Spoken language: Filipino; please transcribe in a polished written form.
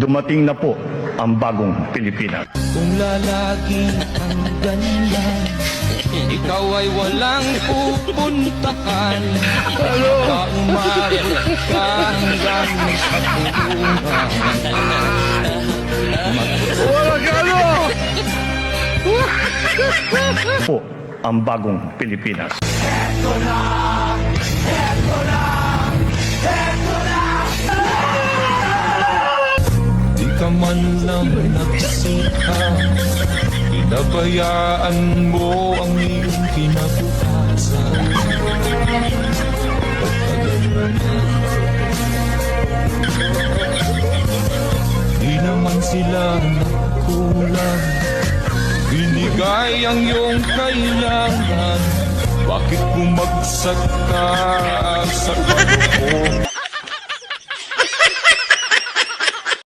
dumating na po ang bagong Pilipinas. Kung lalagi ang ganyan, ikaw ay walang pupuntahan. Baka umabot ka hanggang sa kulungan. Po ang bagong Pilipinas. Di ka man lang nagsika, pinabayaan mo ang iyong kinabukasan. Pagtagal mo na, di naman sila nagkulang. Binigay ang iyong kailangan, bakit bumagsak ka sa kalooban?